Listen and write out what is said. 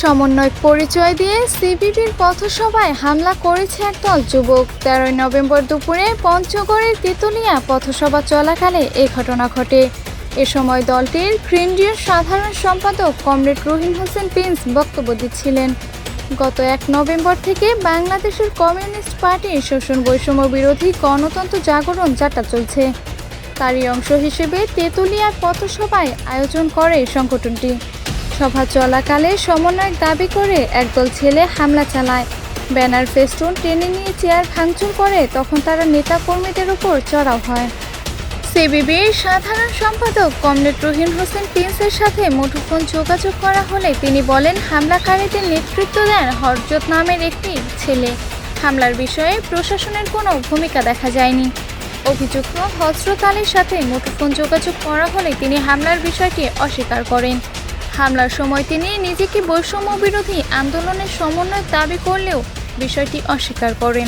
সমন্বয়ক পরিচয় দিয়ে সিপিবির পথসভায় হামলা করেছে একদল যুবক। 13 নভেম্বর দুপুরে পঞ্চগড়ের তেঁতুলিয়া পথসভা চলাকালে এ ঘটনা ঘটে। এ সময় দলটির কেন্দ্রীয় সাধারণ সম্পাদক কমরেড রুহিন হোসেন প্রিন্স বক্তব্য দিচ্ছিলেন। গত 1 নভেম্বর থেকে বাংলাদেশের কমিউনিস্ট পার্টির শোষণ বৈষম্য বিরোধী গণতন্ত্র জাগরণ যাত্রা চলছে। তারই অংশ হিসেবে তেঁতুলিয়ার পথসভায় আয়োজন করে সংগঠনটি। সভা চলাকালে সমন্বয়ক দাবি করে একদল ছেলে হামলা চালায়, ব্যানার ফেস্টুন টেনে নিয়ে চেয়ার ভাঙচুর করে। তখন তারা নেতাকর্মীদের উপর চড়াও হয়। সিপিবির সাধারণ সম্পাদক কমরেড রুহিন হোসেন প্রিন্সের সাথে মুঠোফোন যোগাযোগ করা হলে তিনি বলেন, হামলাকারীদের নেতৃত্ব দেন হরজত নামের একটি ছেলে। হামলার বিষয়ে প্রশাসনের কোনো ভূমিকা দেখা যায়নি। অভিযুক্ত হযরত আলীর সাথে মুঠোফোন যোগাযোগ করা হলে তিনি হামলার বিষয়টি অস্বীকার করেন। হামলার সময় তিনি নিজেকে বৈষম্য বিরোধী আন্দোলনের সমন্বয়ক দাবি করলেও বিষয়টি অস্বীকার করেন।